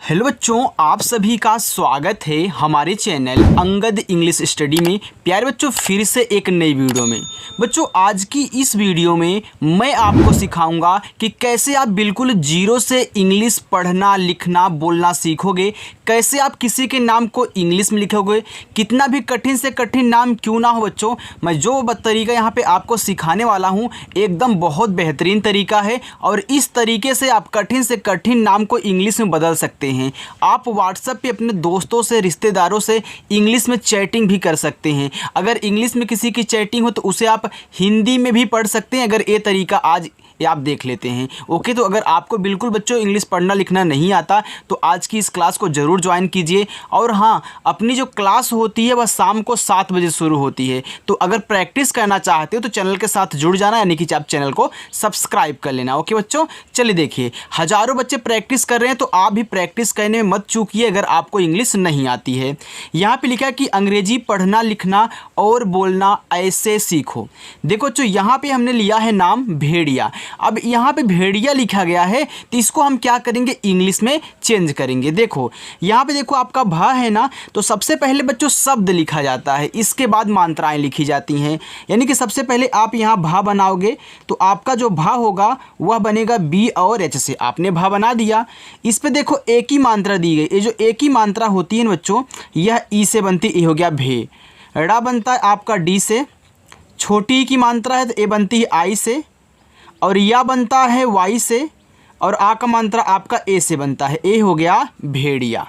Hello बच्चों, आप सभी का स्वागत है हमारे चैनल अंगद इंग्लिश स्टडी में। प्यारे बच्चों, फिर से एक नई वीडियो में। बच्चों, आज की इस वीडियो में मैं आपको सिखाऊंगा कि कैसे आप बिल्कुल जीरो से इंग्लिश पढ़ना, लिखना, बोलना सीखोगे। कैसे आप किसी के नाम को इंग्लिश में लिखोगे, कितना भी कठिन से कठिन नाम क्यों ना हो। बच्चों, मैं जो तरीका यहाँ पे आपको सिखाने वाला हूँ एकदम बहुत बेहतरीन तरीका है और इस तरीके से आप कठिन से कठिन नाम को इंग्लिश में बदल सकते हैं। आप व्हाट्सएप पे अपने दोस्तों से, रिश्तेदारों से इंग्लिश में चैटिंग भी कर सकते हैं। अगर इंग्लिश में किसी की चैटिंग हो तो उसे आप हिंदी में भी पढ़ सकते हैं, अगर ये तरीका आज आप देख लेते हैं। ओके, तो अगर आपको बिल्कुल बच्चों इंग्लिश पढ़ना लिखना नहीं आता तो आज की इस क्लास को ज़रूर ज्वाइन कीजिए। और हाँ, अपनी जो क्लास होती है वह शाम को 7 बजे शुरू होती है। तो अगर प्रैक्टिस करना चाहते हो तो चैनल के साथ जुड़ जाना, यानी कि आप चैनल को सब्सक्राइब कर लेना। ओके बच्चों, चलिए देखिए, हज़ारों बच्चे प्रैक्टिस कर रहे हैं तो आप भी प्रैक्टिस करने में मत चूकिए अगर आपको इंग्लिश नहीं आती है। यहाँ पर लिखा है कि अंग्रेजी पढ़ना, लिखना और बोलना ऐसे सीखो। देखो बच्चों, यहाँ पर हमने लिया है नाम भेड़िया। अब यहाँ पे भेड़िया लिखा गया है तो इसको हम क्या करेंगे, इंग्लिश में चेंज करेंगे। देखो यहाँ पे देखो, आपका भा है ना, तो सबसे पहले बच्चों शब्द लिखा जाता है, इसके बाद मात्राएं लिखी जाती हैं। यानी कि सबसे पहले आप यहाँ भा बनाओगे तो आपका जो भा होगा वह बनेगा बी और एच से। आपने भा बना दिया। इस पे देखो एक ही मात्रा दी गई। ये जो एक ही मात्रा होती है ना बच्चों, यह ई से बनती, ये हो गया भे। ड़ा बनता है आपका डी से। छोटी की मात्रा है तो ए बनती है आई से, और या बनता है वाई से, और आ का मात्रा आपका ए से बनता है। ए हो गया भेड़िया।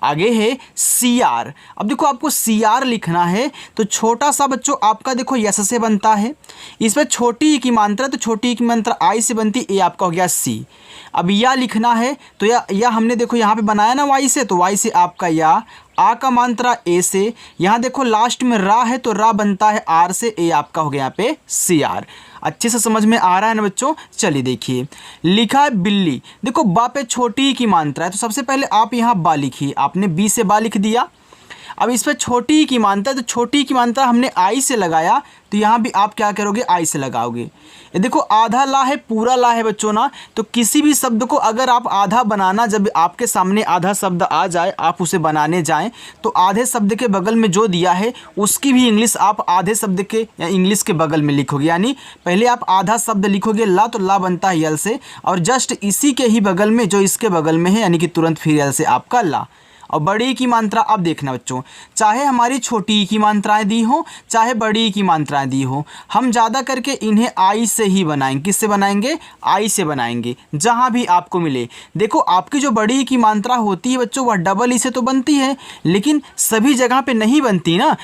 आगे है सी आर। अब देखो आपको सी आर लिखना है तो छोटा सा बच्चों आपका देखो यस से बनता है। इस पर छोटी ई की मात्रा, तो छोटी ई की मात्रा आई से बनती, ए आपका हो गया सी। अब या लिखना है तो या हमने देखो यहाँ पे बनाया ना वाई से, तो वाई से आपका या। आ का मात्रा ए से। यहाँ देखो लास्ट में रा है तो रा बनता है आर से, ए आपका हो गया यहाँ पे सी आर। अच्छे से समझ में आ रहा है ना बच्चों। चलिए देखिए, लिखा है बिल्ली। देखो बा पे छोटी की मात्रा है तो सबसे पहले आप यहाँ बा लिखिए। आपने बी से बा लिख दिया। अब इस पर छोटी की मात्रा है तो छोटी की मात्रा हमने आई से लगाया, तो यहाँ भी आप क्या करोगे, आई से लगाओगे। ये देखो आधा ला है, पूरा ला है बच्चों ना, तो किसी भी शब्द को अगर आप आधा बनाना, जब आपके सामने आधा शब्द आ जाए, आप उसे बनाने जाएं तो आधे शब्द के बगल में जो दिया है उसकी भी इंग्लिश आप आधे शब्द के या इंग्लिश के बगल में लिखोगे। यानी पहले आप आधा शब्द लिखोगे ला, तो ला बनता है यल से, और जस्ट इसी के ही बगल में जो इसके बगल में है, यानी कि तुरंत फिर यल से आपका ला। और बड़ी की मात्रा अब देखना बच्चों, चाहे हमारी छोटी की मात्राएं दी हो, चाहे बड़ी की मात्राएं दी हो, हम ज़्यादा करके इन्हें आई से ही बनाएंगे। किससे बनाएंगे, आई से बनाएंगे, जहां भी आपको मिले। देखो आपकी जो बड़ी की मात्रा होती है बच्चों, वह डबल ई से तो बनती है, लेकिन सभी जगह पे नहीं बनती ना।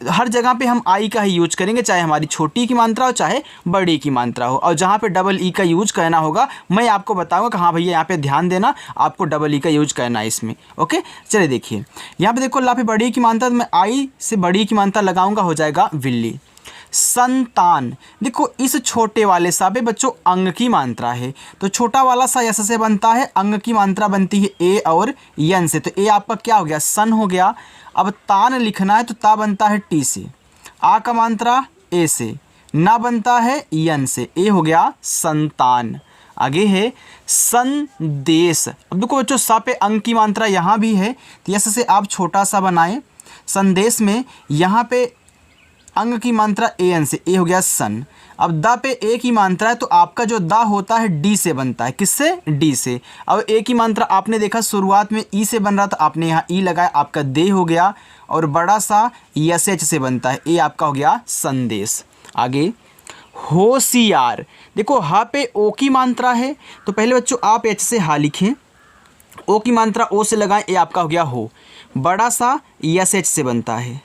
हर जगह पे हम आई का ही यूज करेंगे, चाहे हमारी छोटी की मात्रा हो चाहे बड़ी की मात्रा हो। और जहाँ पे डबल ई का यूज करना होगा मैं आपको बताऊँगा कि हाँ भैया यहाँ पे ध्यान देना, आपको डबल ई का यूज करना है इसमें। ओके, चलिए देखिए, यहाँ पे देखो ला पे बड़ी की मात्रा, तो मैं आई से बड़ी की मात्रा लगाऊंगा, हो जाएगा बिल्ली। संतान। देखो इस छोटे वाले सा पे बच्चों अंग की मात्रा है, तो छोटा वाला सा यस से बनता है, अंग की मात्रा बनती है ए और यन से, तो ए आपका क्या हो गया, सन हो गया। अब तान लिखना है तो ता बनता है टी से, आ का मात्रा ए से, ना बनता है यन से, ए हो गया संतान। आगे है संदेश। अब देखो बच्चों सा पे अंग की मात्रा यहाँ भी है, तो यस से आप छोटा सा बनाएं। संदेश में यहाँ पे अंग की मात्रा ए एन से, ए हो गया सन। अब दा पे ए की मात्रा है तो आपका जो दा होता है डी से बनता है। किससे, डी से। अब ए की मात्रा आपने देखा शुरुआत में ई से बन रहा था, आपने यहाँ ई लगाया, आपका दे हो गया। और बड़ा सा यस एच से बनता है, ए आपका हो गया संदेश। आगे होशियार। देखो हा पे ओ की मात्रा है तो पहले बच्चों आप एच से हा लिखें, ओ की मात्रा ओ से लगाएं, ए आपका हो गया हो। बड़ा सा यस एच से बनता है,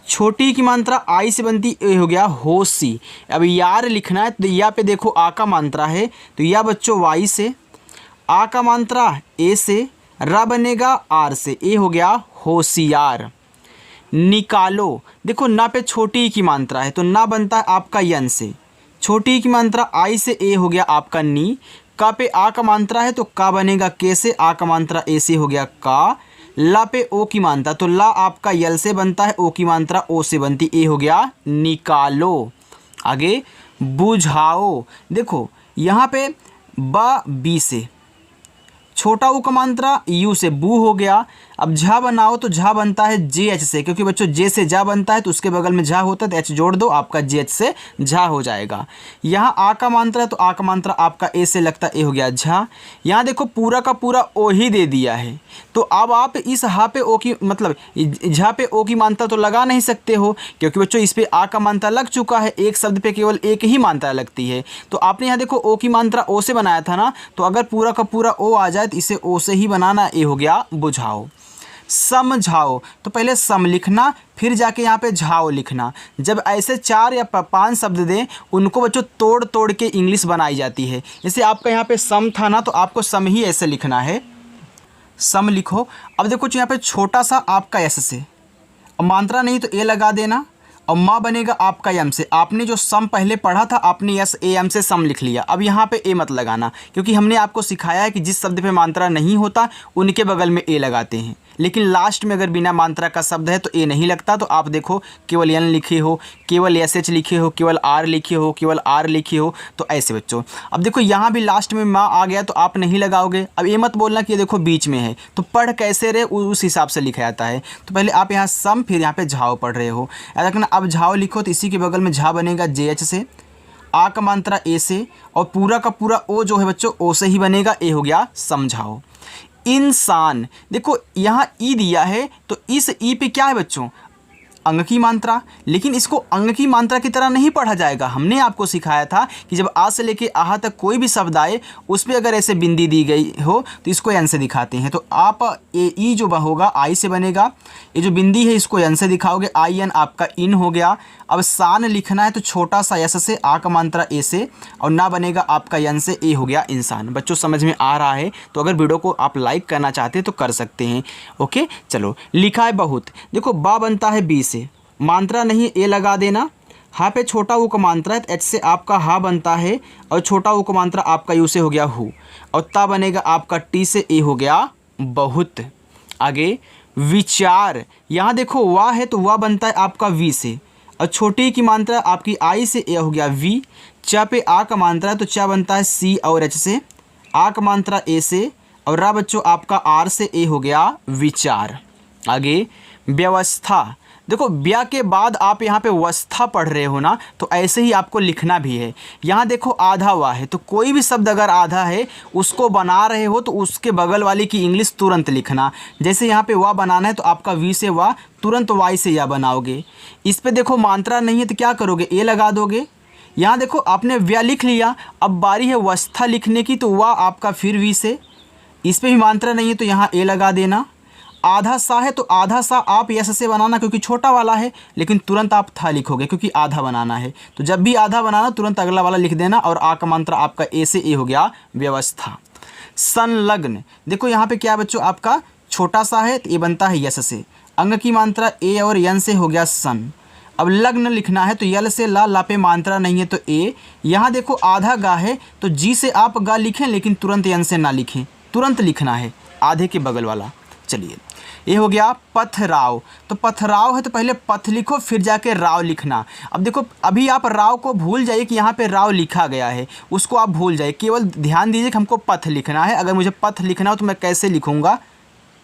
छोटी की मात्रा आई से बनती, ए हो गया होशी। अब यार लिखना है तो या पे देखो आ का मात्रा है तो या बच्चों वाई से, आ का मात्रा ए से, रा बनेगा आर से, ए हो गया होशियार। निकालो। देखो ना पे छोटी की मात्रा है तो ना बनता है आपका यन से, छोटी की मात्रा आई से, ए हो गया आपका नी। का पे आ का मात्रा है तो का बनेगा के से, आ का मात्रा ए से हो गया का। ला पे ओ की मात्रा तो ला आपका यल से बनता है, ओ की मात्रा ओ से बनती, ए हो गया निकालो। आगे बुझाओ। देखो यहाँ पे बा बी से, छोटा ऊ का मात्रा यू से बू हो गया। अब झा बनाओ तो झा बनता है जे एच से, क्योंकि बच्चों जे से झा बनता है तो उसके बगल में झा होता है तो एच जोड़ दो, आपका जे एच से झा हो जाएगा। यहाँ आ का मात्रा है तो आ का मात्रा आपका ए से लगता है ए हो गया झा। यहाँ देखो पूरा का पूरा ओ ही दे दिया है, तो अब आप इस हा पे ओ की मतलब झा पे ओ की मात्रा तो लगा नहीं सकते हो, क्योंकि बच्चों इस पे आ का मात्रा लग चुका है, एक शब्द पे केवल एक ही मात्रा लगती है। तो आपने यहाँ देखो ओ की मात्रा ओ से बनाया था ना, तो अगर पूरा का पूरा ओ आ जाए तो इसे ओ से ही बनाना, ए हो गया बुझाओ। समझाओ तो पहले सम लिखना, फिर जाके यहाँ पे झाओ लिखना। जब ऐसे 4 या 5 शब्द दें उनको बच्चों तोड़ तोड़ के इंग्लिश बनाई जाती है। जैसे आपका यहाँ पे सम था ना, तो आपको सम ही ऐसे लिखना है, सम लिखो। अब देखो यहाँ पे छोटा सा आपका एस से, अब मात्रा नहीं तो ए लगा देना, और माँ बनेगा आपका एम से। आपने जो सम पहले पढ़ा था आपने एस ए एम से सम लिख लिया। अब यहाँ पे ए मत लगाना, क्योंकि हमने आपको सिखाया है कि जिस शब्द पे मात्रा नहीं होता उनके बगल में ए लगाते हैं, लेकिन लास्ट में अगर बिना मात्रा का शब्द है तो ए नहीं लगता। तो आप देखो केवल एन लिखे हो, केवल एस एच लिखे हो, केवल आर लिखे हो, केवल आर लिखे हो, तो ऐसे बच्चों। अब देखो यहाँ भी लास्ट में माँ आ गया तो आप नहीं लगाओगे। अब ये मत बोलना कि ये देखो बीच में है, तो पढ़ कैसे रहे उस हिसाब से लिखा जाता है। तो पहले आप यहाँ सम, फिर यहाँ पे झाओ पढ़ रहे हो, याद रखना। अब झाओ लिखो तो इसी के बगल में झा बनेगा जे एच से, आ का मात्रा ए से, और पूरा का पूरा ओ जो है बच्चों ओ से ही बनेगा, ए हो गया समझाओ। इंसान, देखो यहाँ ई दिया है तो इस ई पे क्या है बच्चों, अंग की मात्रा, लेकिन इसको अंग की मात्रा की तरह नहीं पढ़ा जाएगा। हमने आपको सिखाया था कि जब आ से लेके आहा तक कोई भी शब्द आए उस पर अगर ऐसे बिंदी दी गई हो तो इसको एन से दिखाते हैं। तो आप ए ई जो होगा आई से बनेगा, ये जो बिंदी है इसको एन से दिखाओगे, आई एन आपका इन हो गया। अब सान लिखना है तो छोटा सा यस से, आ का मात्रा ए से, और ना बनेगा आपका एन से, ए हो गया इंसान। बच्चों समझ में आ रहा है? तो अगर वीडियो को आप लाइक करना चाहते हैं तो कर सकते हैं। ओके चलो, लिखा है बहुत, देखो बा बनता है बी से, मात्रा नहीं ए लगा देना। हा पे छोटा ऊ का मात्रा है तो एच से आपका हा बनता है, और छोटा ऊ का मात्रा आपका यू से हो गया हु, और ता बनेगा आपका टी से, ए हो गया बहुत। आगे विचार, यहाँ देखो वाह है तो वाह बनता है आपका वी से, और छोटी की मात्रा आपकी आई से, ए हो गया वी। चा पे आ का मात्रा है तो चा बनता है सी और एच से, आ का मात्रा ए से, और रा बच्चों आपका आर से, ए हो गया विचार। आगे व्यवस्था, देखो ब्या के बाद आप यहाँ पे व्यवस्था पढ़ रहे हो ना, तो ऐसे ही आपको लिखना भी है। यहाँ देखो आधा हुआ है, तो कोई भी शब्द अगर आधा है उसको बना रहे हो तो उसके बगल वाली की इंग्लिश तुरंत लिखना। जैसे यहाँ पे वाह बनाना है तो आपका वी से वाह, तुरंत वाई से या बनाओगे। इस पे देखो मात्रा नहीं है तो क्या करोगे, ए लगा दोगे। यहाँ देखो आपने व्या लिख लिया, अब बारी है व्यवस्था लिखने की, तो वाह आपका फिर वी से। इस पर भी मात्रा नहीं है तो यहाँ ए लगा देना। आधा सा है तो आधा सा आप यस से बनाना क्योंकि छोटा वाला है, लेकिन तुरंत आप था लिखोगे क्योंकि आधा बनाना है। तो जब भी आधा बनाना तुरंत अगला वाला लिख देना, और आ का मात्रा आपका ए से, ए हो गया व्यवस्था। संलग्न, देखो यहाँ पे क्या बच्चों आपका छोटा सा है तो ये बनता है यस से, अंग की मात्रा ए और यन से हो गया सन। अब लग्न लिखना है तो यल से ला, ला पे मात्रा नहीं है तो ए। यहाँ देखो आधा गा है तो जी से आप गा लिखें, लेकिन तुरंत यन से ना लिखें, तुरंत लिखना है आधे के बगल वाला। चलिए ये हो गया पथराव, तो पथराव है तो पहले पथ लिखो फिर जाके राव लिखना। अब देखो अभी आप राव को भूल जाइए कि यहाँ पे राव लिखा गया है, उसको आप भूल जाइए, केवल ध्यान दीजिए कि हमको पथ लिखना है। अगर मुझे पथ लिखना हो तो मैं कैसे लिखूँगा,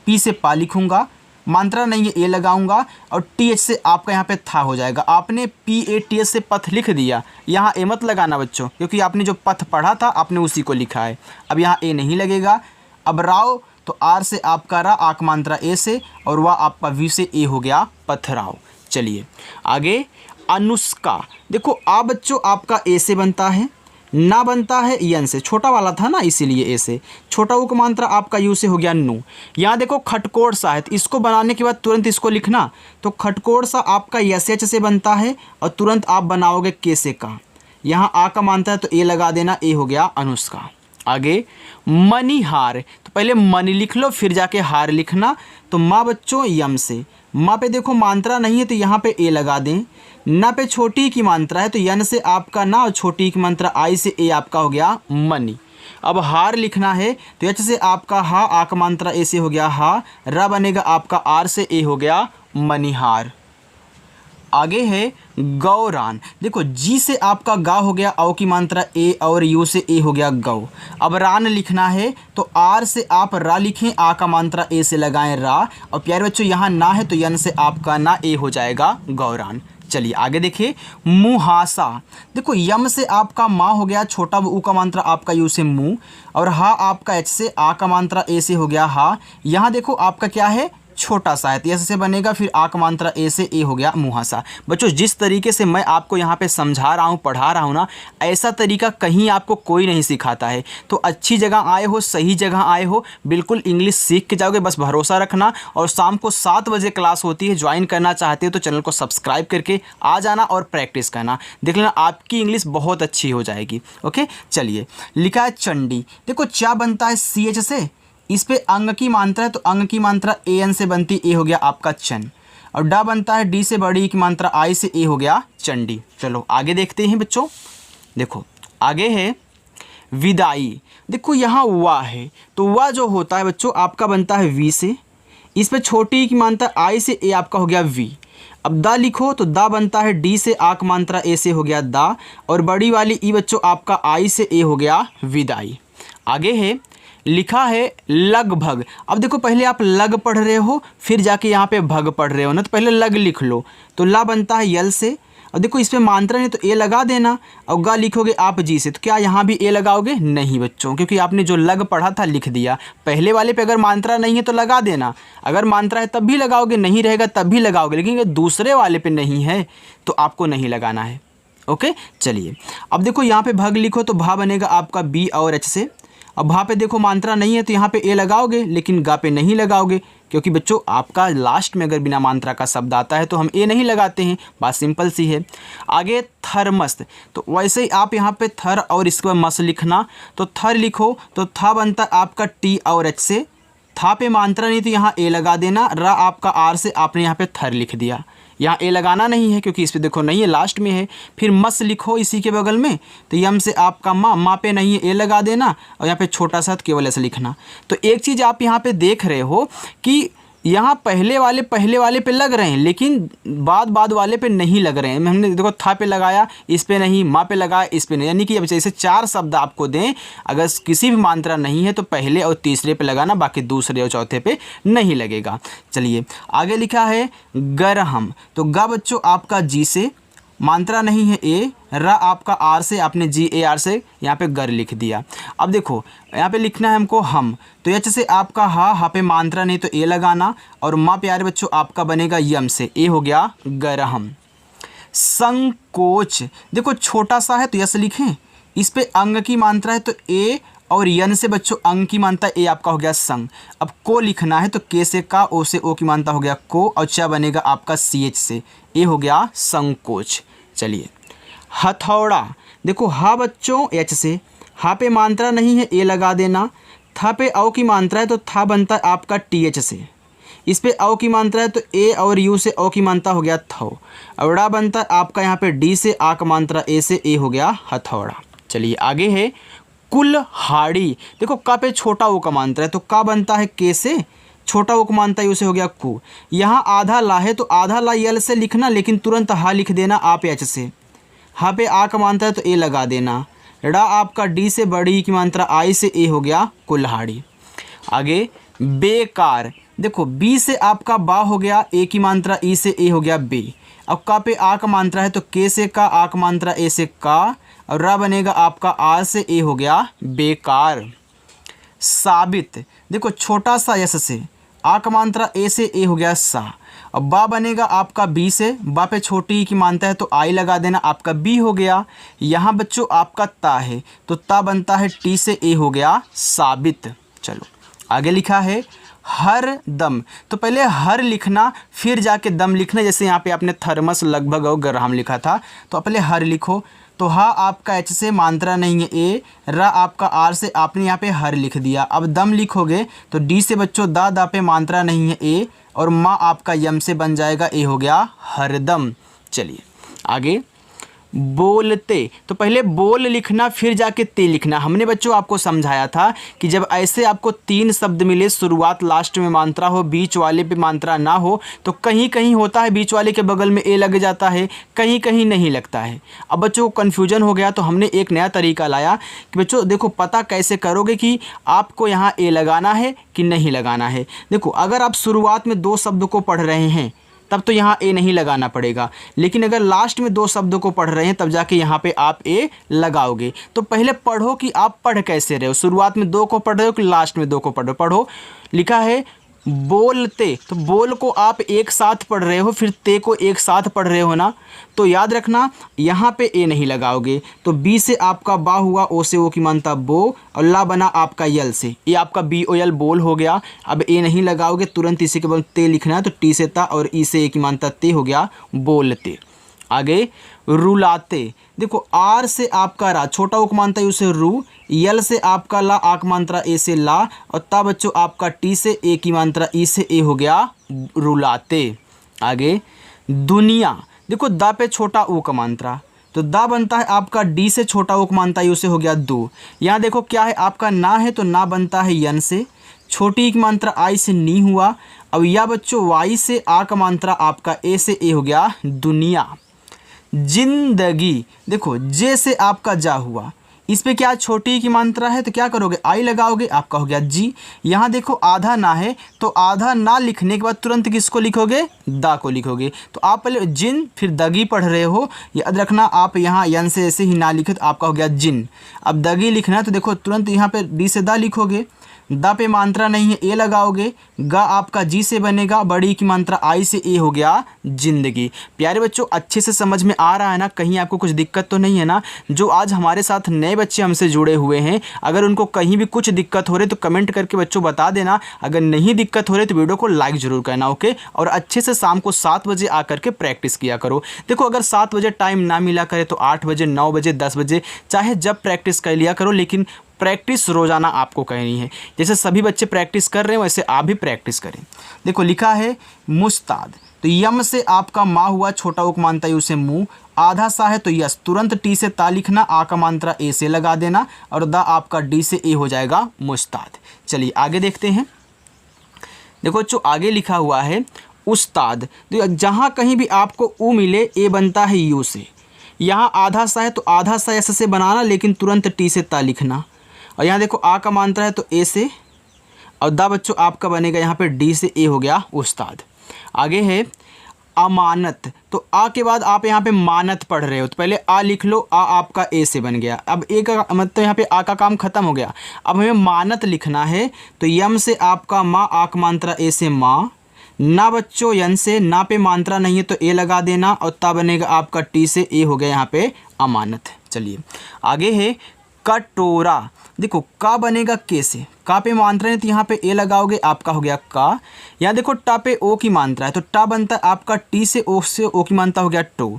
पी से पा लिखूँगा, मात्रा नहीं है ए लगाऊंगा, और टी एच से आपका यहाँ पे था हो जाएगा। आपने पी ए टी एच से पथ लिख दिया, यहाँ ए मत लगाना बच्चों, क्योंकि आपने जो पथ पढ़ा था आपने उसी को लिखा है। अब यहाँ ए नहीं लगेगा। अब राव तो आर से आपका रा, आक मात्रा ए से, और वह आपका वी से, ए हो गया पथराव। चलिए आगे अनुष्का, देखो आ बच्चों आपका ए से बनता है, ना बनता है यन से, छोटा वाला था ना इसीलिए ए से। छोटा ऊ का मात्रा आपका यू से हो गया नु। यहाँ देखो खटकोड़ सा है तो इसको बनाने के बाद तुरंत इसको लिखना, तो खटकोड़ सा आपका यस एच से बनता है, और तुरंत आप बनाओगे के से का। यहाँ आ का मात्रा है तो ए लगा देना, ए हो गया अनुष्का। आगे मणिहार, तो पहले मणि लिख लो फिर जाके हार लिखना। तो माँ बच्चों यम से, माँ पे देखो मात्रा नहीं है तो यहाँ पे ए लगा दें। ना पे छोटी की मात्रा है तो यन से आपका ना, और छोटी की मात्रा आई से, ए आपका हो गया मणि। अब हार लिखना है तो एच से आपका हा, आ का मात्रा ए से हो गया हा, रा बनेगा आपका आर से, ए हो गया मणिहार। आगे है गौरान। देखो जी से आपका गा हो गया, औ की मात्रा ए और यू से ए हो गया गौ। अब रान लिखना है तो आर से आप रा लिखें, आ का मात्रा ए से लगाएं रा, और प्यारे बच्चों यहाँ ना है तो यन से आपका ना ए हो जाएगा गौरान। चलिए आगे देखिए, मुहासा। देखो यम से आपका माँ हो गया, छोटा ऊ का मात्रा आपका यू से मुँह, और हा आपका एच से, आ का मात्रा ए से हो गया हा। यहाँ देखो आपका क्या है, छोटा सा है तो ऐसे बनेगा, फिर आ का मात्रा ए से ए हो गया मुहासा। बच्चों जिस तरीके से मैं आपको यहाँ पे समझा रहा हूँ, पढ़ा रहा हूँ ना, ऐसा तरीका कहीं आपको कोई नहीं सिखाता है। तो अच्छी जगह आए हो, सही जगह आए हो, बिल्कुल इंग्लिश सीख के जाओगे, बस भरोसा रखना। और शाम को 7 बजे क्लास होती है, ज्वाइन करना चाहते हो तो चैनल को सब्सक्राइब करके आ जाना और प्रैक्टिस करना, देख लेना आपकी इंग्लिश बहुत अच्छी हो जाएगी। ओके चलिए, लिखा है चंडी। देखो चा बनता है सी एच से, इस पे अंग की मात्रा है तो अंग की मात्रा ए एन से बनती, ए हो गया आपका चन। और डा बनता है डी से बड़ी की मात्रा आई से, ए हो गया चंडी। चलो आगे देखते हैं बच्चों। देखो आगे है विदाई। देखो यहाँ वा है तो वा जो होता है बच्चों आपका बनता है वी से, इस पे छोटी की मात्रा आई से, ए आपका हो गया वी। अब दा लिखो तो दा बनता है डी से, आ की मात्रा ए से हो गया दा, और बड़ी वाली ई बच्चों आपका आई से, ए हो गया विदाई। आगे है लिखा है लगभग। अब देखो पहले आप लग पढ़ रहे हो, फिर जाके यहाँ पे भग पढ़ रहे हो ना, तो पहले लग लिख लो। तो ला बनता है यल से, और देखो इस पे मात्रा नहीं तो ए लगा देना, और गा लिखोगे आप जी से, तो क्या यहाँ भी ए लगाओगे? नहीं बच्चों, क्योंकि आपने जो लग पढ़ा था लिख दिया। पहले वाले पे अगर मात्रा नहीं है तो लगा देना, अगर मात्रा है तब भी लगाओगे, नहीं रहेगा तब भी लगाओगे, लेकिन अगर दूसरे वाले पे नहीं है तो आपको नहीं लगाना है। ओके चलिए, अब देखो यहाँ पे भग लिखो तो भा बनेगा आपका बी और एच से। अब भा पे देखो मात्रा नहीं है तो यहाँ पे ए लगाओगे, लेकिन गा पे नहीं लगाओगे, क्योंकि बच्चों आपका लास्ट में अगर बिना मात्रा का शब्द आता है तो हम ए नहीं लगाते हैं, बात सिंपल सी है। आगे थर्मस, तो वैसे ही आप यहाँ पे थर और इसके बाद मस लिखना, तो थर लिखो तो था बनता आपका टी और एच से, था पे मात्रा नहीं तो यहाँ ए लगा देना, रा आपका आर से आपने यहाँ पे थर लिख दिया, यहाँ ए लगाना नहीं है क्योंकि इस पे देखो नहीं है, लास्ट में है। फिर मस लिखो इसी के बगल में, तो यम से आपका माँ पे नहीं है, ए लगा देना, और यहाँ पे छोटा सा केवल ऐसे लिखना। तो एक चीज़ आप यहाँ पे देख रहे हो कि यहाँ पहले वाले पे लग रहे हैं, लेकिन बाद वाले पे नहीं लग रहे हैं। हमने देखो था पे लगाया, इस पे नहीं, माँ पे लगाया, इस पे नहीं, यानी कि अब जैसे 4 शब्द आपको दें, अगर किसी भी मात्रा नहीं है तो पहले और तीसरे पे लगाना, बाकी दूसरे और चौथे पे नहीं लगेगा। चलिए आगे लिखा है गरहम, तो गा बच्चों आपका जी से, मात्रा नहीं है ए, रा आपका आर से, आपने जी ए आर से यहाँ पे गर लिख दिया। अब देखो यहाँ पे लिखना है हमको हम, तो एच से आपका हा पे मात्रा नहीं तो ए लगाना, और माँ प्यारे बच्चों आपका बनेगा यम से, ए हो गया गरहम। संकोच, देखो छोटा सा है तो यस लिखें, इस पे अंग की मात्रा है तो ए, और यन से बच्चों अंग की मात्रा ए आपका हो गया संग। अब को लिखना है तो के से का, ओ से ओ की मात्रा हो गया को, और चा बनेगा आपका सी एच से, ए हो गया संकोच। चलिए हथौड़ा, देखो हा बच्चों एच से, हा पे मात्रा नहीं है ए लगा देना, था पे औ की मात्रा है तो था बनता है आपका टी एच से, इस पे औ की मात्रा है तो ए और यू से औ की मात्रा हो गया थौ, अवड़ा बनता है आपका यहाँ पे डी से, आ का मात्रा ए से, ए हो गया हथौड़ा। चलिए आगे है कुल्हाड़ी, देखो का पे छोटा ओ का मात्रा है तो का बनता है के से, छोटा ओ का मात्रा यू से हो गया कु। यहाँ आधा ला है तो आधा ला यल से लिखना, लेकिन तुरंत हा लिख देना आप एच से, हा पे आ का मात्रा है तो ए लगा देना, ड़ा आपका डी से बड़ी की मात्रा आई से, ए हो गया कुल्हाड़ी। आगे बेकार, देखो बी से आपका बा हो गया, ए की मात्रा ई से, ए हो गया बे। अब का पे आ का मात्रा है तो के से का, आ का मात्रा ए से का, और रा बनेगा आपका आर से, ए हो गया बेकार। साबित, देखो छोटा सा यस से, आ का मात्रा ए से, ए हो गया सा। अब बा बनेगा आपका बी से, बा पे छोटी की मानता है तो आई लगा देना, आपका बी हो गया। यहाँ बच्चों आपका ता है तो ता बनता है टी से, ए हो गया साबित। चलो आगे लिखा है हर दम, तो पहले हर लिखना फिर जाके दम लिखना, जैसे यहाँ पे आपने थर्मस लगभग और गरहम लिखा था, तो पहले हर लिखो, तो हा आपका एच से मात्रा नहीं है ए, रा आपका आर से आपने यहाँ पे हर लिख दिया। अब दम लिखोगे तो डी से बच्चों दा पे मात्रा नहीं है ए, और माँ आपका यम से बन जाएगा, ए हो गया हरदम। चलिए आगे बोलते। तो पहले बोल लिखना फिर जाके ते लिखना। हमने बच्चों आपको समझाया था कि जब ऐसे आपको 3 शब्द मिले, शुरुआत लास्ट में मात्रा हो, बीच वाले पे मात्रा ना हो, तो कहीं कहीं होता है बीच वाले के बगल में ए लग जाता है, कहीं कहीं नहीं लगता है। अब बच्चों को कन्फ्यूजन हो गया तो हमने एक नया तरीका लाया कि बच्चों देखो पता कैसे करोगे कि आपको यहाँ ए लगाना है कि नहीं लगाना है। देखो अगर आप शुरुआत में 2 शब्द को पढ़ रहे हैं तब तो यहाँ ए नहीं लगाना पड़ेगा, लेकिन अगर लास्ट में 2 शब्दों को पढ़ रहे हैं तब जाके यहाँ पे आप ए लगाओगे। तो पहले पढ़ो कि आप पढ़ कैसे रहे हो, शुरुआत में 2 को पढ़ रहे हो कि लास्ट में 2 को पढ़ रहे हो। पढ़ो, लिखा है बोलते, तो बोल को आप एक साथ पढ़ रहे हो, फिर ते को एक साथ पढ़ रहे हो ना, तो याद रखना यहाँ पे ए नहीं लगाओगे। तो बी से आपका बा हुआ, ओ से ओ की मानता बो, और ला बना आपका यल से, ये आपका बी ओ यल बोल हो गया। अब ए नहीं लगाओगे, तुरंत इसी के बाद ते लिखना है, तो टी से ता और ई से ए की मानता ते हो गया बोलते। आगे रुलाते, देखो आर से आपका रा, छोटा उक मानता है उसे रू, यल से आपका ला, आक मात्रा ए से ला, और ता बच्चों आपका टी से ए की मात्रा ई से ए हो गया रुलाते। आगे दुनिया, देखो दा पे छोटा ऊ का मात्रा, तो दा बनता है आपका डी से छोटा ऊ का मानता है उसे हो गया दो। यहाँ देखो क्या है आपका ना है, तो ना बनता है यन से, छोटी की मात्रा आई से नी हुआ। अब या बच्चों वाई से आ का मात्रा आपका ए से ए हो गया दुनिया। जिंदगी, देखो जे से आपका जा हुआ, इस पे क्या छोटी की मात्रा है तो क्या करोगे आई लगाओगे, आपका हो गया जी। यहाँ देखो आधा ना है, तो आधा ना लिखने के बाद तुरंत किसको लिखोगे, दा को लिखोगे। तो आप पहले जिन फिर दगी पढ़ रहे हो, याद रखना आप यहाँ यन से ऐसे ही ना लिखे तो आपका हो गया जिन। अब दगी लिखना है तो देखो तुरंत यहाँ पे डी से दा लिखोगे, दा पे मात्रा नहीं है ए लगाओगे, गा आपका जी से बनेगा, बड़ी की मात्रा आई से ए हो गया जिंदगी। प्यारे बच्चों अच्छे से समझ में आ रहा है ना, कहीं आपको कुछ दिक्कत तो नहीं है ना। जो आज हमारे साथ नए बच्चे हमसे जुड़े हुए हैं, अगर उनको कहीं भी कुछ दिक्कत हो रही तो कमेंट करके बच्चों बता देना, अगर नहीं दिक्कत हो रही तो वीडियो को लाइक ज़रूर करना, ओके। और अच्छे से शाम को 7 बजे आकर के प्रैक्टिस किया करो। देखो अगर 7 बजे टाइम ना मिला करे तो 8 बजे, 9 बजे, 10 बजे, चाहे जब प्रैक्टिस कर लिया करो, लेकिन प्रैक्टिस रोज़ाना आपको करनी है। जैसे सभी बच्चे प्रैक्टिस कर रहे हैं वैसे आप भी प्रैक्टिस करें। देखो लिखा है मुस्ताद, तो यम से आपका माँ हुआ, छोटा उक मानता है उसे मुँह, आधा सा है तो यस, तुरंत टी से ता लिखना, आ का मात्रा ए से लगा देना, और दा आपका डी से ए हो जाएगा मुस्ताद। चलिए आगे देखते हैं। देखो जो आगे लिखा हुआ है उस्ताद, तो जहाँ कहीं भी आपको ऊ मिले ए बनता है यू से। यहाँ आधा सा है तो आधा सा ऐसे से बनाना, लेकिन तुरंत टी से ता लिखना। और यहाँ देखो आ का मात्रा है तो ए से, और दा बच्चों आपका बनेगा यहाँ पे डी से ए हो गया उस्ताद। आगे है अमानत, तो आ के बाद आप यहाँ पे मानत पढ़ रहे हो तो पहले आ लिख लो, आ आपका ए से बन गया। अब ए का मतलब यहाँ पे आ का काम खत्म हो गया। अब हमें मानत लिखना है, तो यम से आपका माँ, आक मात्रा ए से माँ, ना बच्चों यन से, ना पे मात्रा नहीं है तो ए लगा देना, और ता बनेगा आपका टी से ए हो गया यहाँ पे अमानत। चलिए आगे है कटोरा, देखो का बनेगा के से, का पे मात्रा है तो यहाँ पे ए लगाओगे, आपका हो गया का। यहाँ देखो टा पे ओ की मात्रा है तो टा बनता है आपका टी से ओ की मात्रा हो गया टो।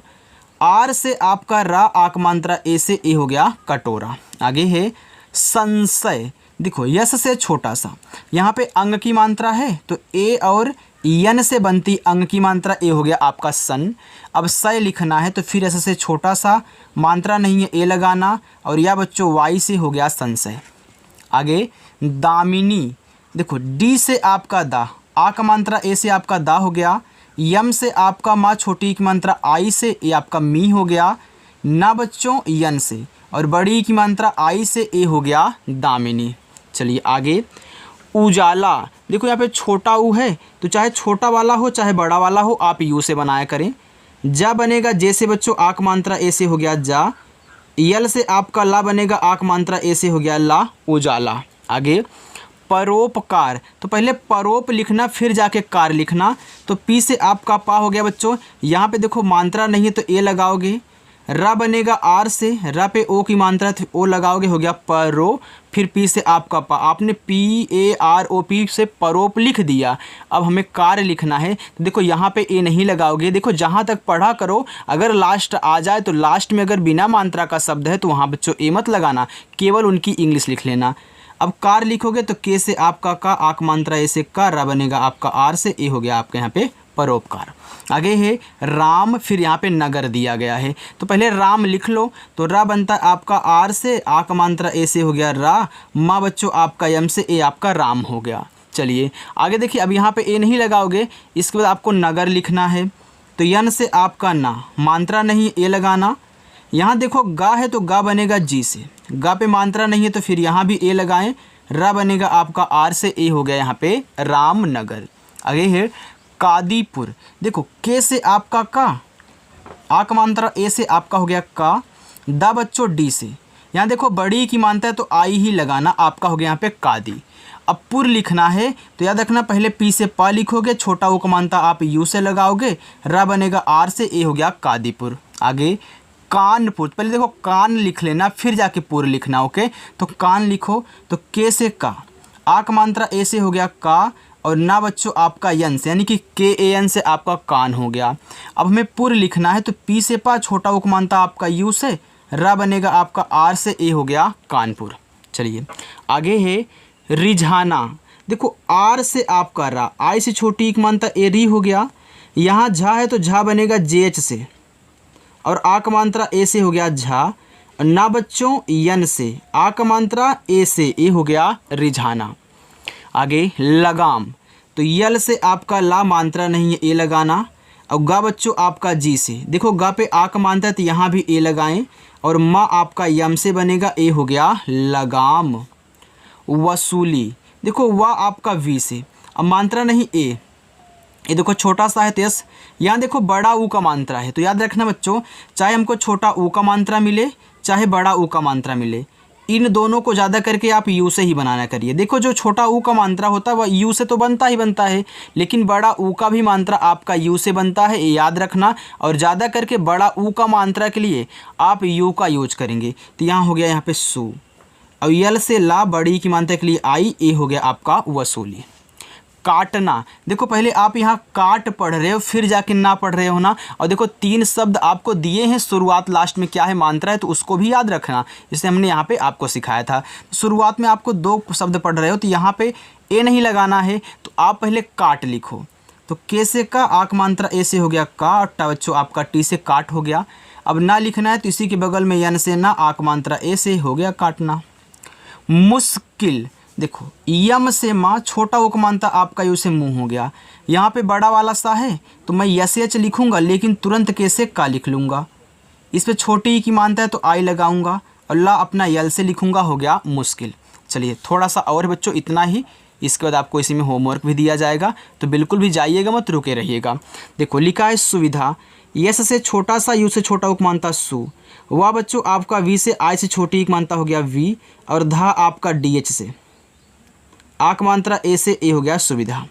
आर से आपका रा, आक मात्रा ए से ए हो गया कटोरा। आगे है संशय, देखो यस से छोटा सा, यहाँ पे अंग की मात्रा है तो ए और यन से बनती अंग की मात्रा ए हो गया आपका सन। अब सय लिखना है तो फिर ऐसे से छोटा सा, मात्रा नहीं है ए लगाना, और या बच्चों वाई से हो गया संशय। आगे दामिनी, देखो डी से आपका दा, आ का मात्रा ए से आपका दा हो गया, यम से आपका माँ, छोटी की मात्रा आई से ए आपका मी हो गया, ना बच्चों यन से, और बड़ी की मात्रा आई से ए हो गया दामिनी। चलिए आगे उजाला, देखो यहाँ पे छोटा ऊ है तो चाहे छोटा वाला हो चाहे बड़ा वाला हो आप यू से बनाया करें। जा बनेगा जैसे बच्चों आक मात्रा ए से हो गया जा, यल से आपका ला बनेगा, आक मात्रा ए से हो गया ला, उजाला। आगे परोपकार, तो पहले परोप लिखना फिर जाके कार लिखना, तो पी से आपका पा हो गया बच्चों, यहाँ पे देखो मात्रा नहीं है तो ए लगाओगे, रा बनेगा आर से, रा पे ओ की मात्रा थी ओ लगाओगे, हो गया परो, फिर पी से आपका पा, आपने P A R O P से परोप लिख दिया। अब हमें कार्य लिखना है, तो देखो यहाँ पे ए नहीं लगाओगे, देखो जहाँ तक पढ़ा करो, अगर लास्ट आ जाए तो लास्ट में अगर बिना मात्रा का शब्द है तो वहाँ बच्चों ए मत लगाना, केवल उनकी इंग्लिश लिख लेना। अब कार लिखोगे तो के से आपका का, आक मात्रा ए से का, रा बनेगा आपका आर से ए हो गया आपके यहाँ पे परोपकार। आगे है राम, फिर यहाँ पे नगर दिया गया है तो पहले राम लिख लो। तो रा बनता है आपका आर से, आ का मात्रा ए से हो गया रा, माँ बच्चों आपका यम से, ए आपका राम हो गया। चलिए आगे देखिए, अब यहाँ पे ए नहीं लगाओगे, इसके बाद आपको नगर लिखना है। तो यन से आपका ना, मात्रा नहीं ए लगाना। यहाँ देखो गा है तो गा बनेगा जी से, गा पे मात्रा नहीं है तो फिर यहाँ भी ए लगाएं, रा बनेगा आपका आर से, ए हो गया यहाँ पे रामनगर। आगे है कादीपुर। देखो के से आपका का, आ का मात्रा ए से आपका हो गया का, दा बच्चों डी से, यहाँ देखो बड़ी की मानता है तो आई ही लगाना, आपका हो गया यहाँ पे कादी। अब पुर लिखना है तो याद रखना पहले पी से पा लिखोगे, छोटा ओ का मानता आप यू से लगाओगे, रा बनेगा आर से, ए हो गया कादीपुर। आगे कानपुर, पहले देखो कान लिख लेना फिर जाके पुर लिखना। ओके, तो कान लिखो तो के से का, आ का मात्रा ए से हो गया का, और ना बच्चों आपका यन से, यानी कि के ए एन से आपका कान हो गया। अब हमें पुर लिखना है तो पी से पा, छोटा ओ का मानता आपका यू से, रा बनेगा आपका आर से, ए हो गया कानपुर। चलिए आगे है रिझाना। देखो आर से आपका रा, आई से छोटी एक मानता ए री हो गया, यहाँ झा है तो झा बनेगा जे एच से, और आ का मात्रा ए से हो गया झा, और ना बच्चों यन से, आ का मात्रा ए से, ए हो गया रिझाना। आगे लगाम, तो यल से आपका ला मात्रा नहीं है, ए लगाना, और गा बच्चों आपका जी से, देखो गा पे आ का मात्रा है तो यहाँ भी ए लगाएं, और माँ आपका यम से बनेगा, ए हो गया लगाम। वसूली, देखो वाह आपका वी से, अब मात्रा नहीं ए, ये देखो छोटा सा है तो यस, यहाँ देखो बड़ा ऊ का मात्रा है तो याद रखना बच्चों, चाहे हमको छोटा ऊ का मात्रा मिले चाहे बड़ा ऊ का मात्रा मिले, इन दोनों को ज़्यादा करके आप यू से ही बनाना करिए। देखो जो छोटा ऊ का मात्रा होता है वह यू से तो बनता ही बनता है, लेकिन बड़ा ऊ का भी मात्रा आपका यू से बनता है, ये याद रखना। और ज़्यादा करके बड़ा ऊ का मात्रा के लिए आप यू का यूज करेंगे। तो यहाँ हो गया यहाँ पे सू, और यल से ला, बड़ी की मात्रा के लिए आई, ए हो गया आपका वसूली। काटना, देखो पहले आप यहाँ काट पढ़ रहे हो फिर जाके ना पढ़ रहे हो ना, और देखो 3 शब्द आपको दिए हैं, शुरुआत लास्ट में क्या है मात्रा है, तो उसको भी याद रखना, इसे हमने यहाँ पे आपको सिखाया था। शुरुआत में आपको 2 शब्द पढ़ रहे हो तो यहाँ पे ए नहीं लगाना है, तो आप पहले काट लिखो। तो के से का, आक मात्रा ए से हो गया का, और टा बच्चों आपका टी से काट हो गया। अब ना लिखना है तो इसी के बगल में यन से ना, आक मात्रा ए से हो गया काटना। मुश्किल, देखो यम से माँ, छोटा ओ का मानता आपका यू से मुँह हो गया, यहाँ पे बड़ा वाला सा है तो मैं यस एच लिखूँगा, लेकिन तुरंत के से का लिख लूँगा। इस पर छोटी की मानता है तो आई लगाऊँगा, और ला अपना यल से लिखूँगा, हो गया मुश्किल। चलिए थोड़ा सा और बच्चों इतना ही, इसके बाद आपको इसी में होमवर्क भी दिया जाएगा, तो बिल्कुल भी जाइएगा मत, रुके रहिएगा। देखो लिखा है सुविधा, यस से छोटा सा, यू से छोटा ओ का मानता सु, वह बच्चों आपका वी से, आई से छोटी एक मानता हो गया वी, और धा आपका डी एच से, आक मात्रा ए से, ए हो गया सुविधा।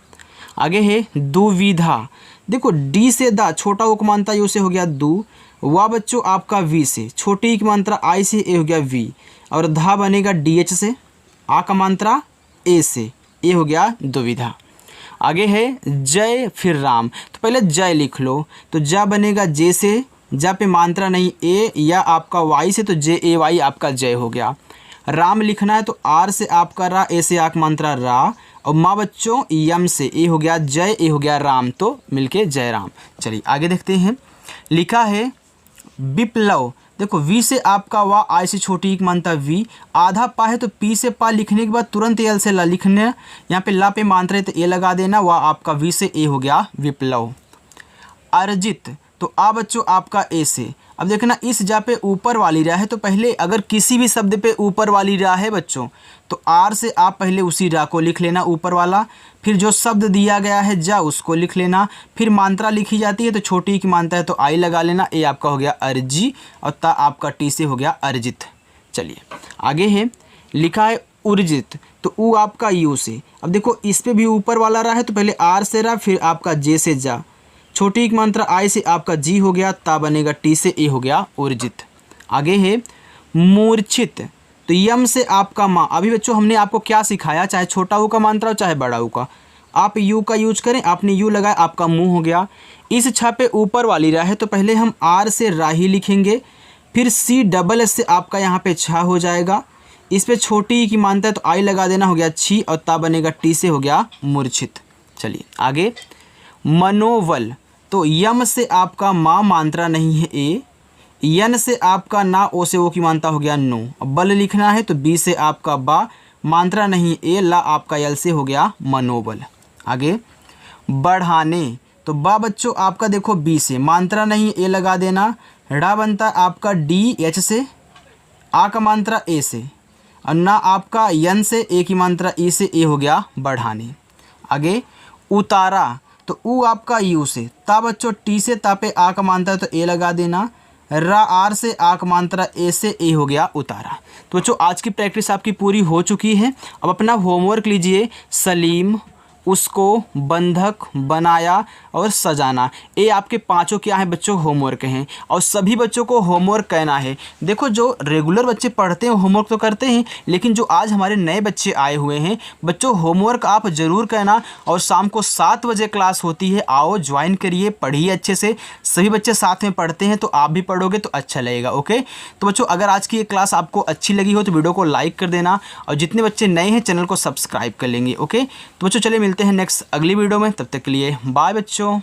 आगे है दुविधा, देखो डी से दा, छोटा ओ का मात्रा यू से हो गया दू, वा बच्चों आपका वी से, छोटी की मात्रा आई से, ए हो गया वी, और धा बनेगा डी एच से, आ का मात्रा ए से, ए हो गया दुविधा। आगे है जय फिर राम, तो पहले जय लिख लो, तो जा बनेगा जे से, जा पे मात्रा नहीं ए, या आपका वाई से तो जे ए वाई आपका जय हो गया। राम लिखना है तो आर से आपका रा, ए से आक मात्रा रा, और माँ बच्चों यम से, ए हो गया जय, ए हो गया राम, तो मिलके जय राम। चलिए आगे देखते हैं। लिखा है विप्लव, देखो वी से आपका वा, आई से छोटी एक मानता वी, आधा पा है तो पी से पा लिखने के बाद तुरंत एल से ला लिखने, यहाँ पे ला पे मात्रा है तो ए लगा देना, वा आपका वी से, ए हो गया विप्लव। अर्जित, तो आ बच्चों आपका ए से, अब देखना इस जा पे ऊपर वाली रा है तो पहले अगर किसी भी शब्द पे ऊपर वाली रा है बच्चों तो आर से आप पहले उसी रा को लिख लेना ऊपर वाला, फिर जो शब्द दिया गया है जा उसको लिख लेना, फिर मात्रा लिखी जाती है तो छोटी की मात्रा है तो आई लगा लेना, ए आपका हो गया अर्जी, और ता आपका टी से हो गया अर्जित। चलिए आगे है, लिखा है उर्जित, तो ऊ आपका यू से, अब देखो इस पे भी ऊपर वाला रा है तो पहले आर से रा, फिर आपका जे से जा, छोटी एक मात्रा आई से आपका जी हो गया, ता बनेगा टी से, ए हो गया उर्जित। आगे है मूर्छित, तो यम से आपका माँ, अभी बच्चों हमने आपको क्या सिखाया, चाहे छोटा ऊ का मात्रा हो चाहे बड़ा ऊ का, आप यू का यूज करें, आपने यू लगाया आपका मुंह हो गया। इस छा पे ऊपर वाली रा है तो पहले हम आर से राही लिखेंगे, फिर सी डबल एस से आपका यहाँ पे छा हो जाएगा, इस पे छोटी की मानता है तो आई लगा देना, हो गया छी, और ता बनेगा टी से, हो गया मूर्छित। चलिए आगे मनोबल, तो यम से आपका मा मात्रा नहीं है ए, यन से आपका ना ओ से ओ की मात्रा हो गया नो। अब बल लिखना है तो बी से आपका बा मात्रा नहीं ए, ला आपका यल से हो गया मनोबल। आगे बढ़ाने, तो बा बच्चों आपका देखो बी से मात्रा नहीं ए लगा देना, ड़ा बनता आपका डी एच से, आ का मात्रा ए से, और ना आपका यन से ए की मात्रा ई से, ए हो गया बढ़ाने। आगे उतारा, तो ऊ आपका यू से, ता बच्चों टी से ता पे आ का मात्रा तो ए लगा देना, रा आर से आ का मात्रा ए से, ए हो गया उतारा। तो बच्चों आज की प्रैक्टिस आपकी पूरी हो चुकी है। अब अपना होमवर्क लीजिए। सलीम, उसको, बंधक, बनाया और सजाना, ये आपके पांचों क्या हैं बच्चों होमवर्क हैं, और सभी बच्चों को होमवर्क कहना है। देखो जो रेगुलर बच्चे पढ़ते हैं होमवर्क तो करते हैं, लेकिन जो आज हमारे नए बच्चे आए हुए हैं बच्चों होमवर्क आप ज़रूर कहना। और शाम को 7 बजे क्लास होती है, आओ ज्वाइन करिए, पढ़िए अच्छे से। सभी बच्चे साथ में पढ़ते हैं तो आप भी पढ़ोगे तो अच्छा लगेगा। ओके, तो बच्चों अगर आज की ये क्लास आपको अच्छी लगी हो तो वीडियो को लाइक कर देना, और जितने बच्चे नए हैं चैनल को सब्सक्राइब कर लेंगे। ओके, तो बच्चों चलिए मिलते हैं नेक्स्ट अगली वीडियो में, तब तक के लिए बाय बच्चों।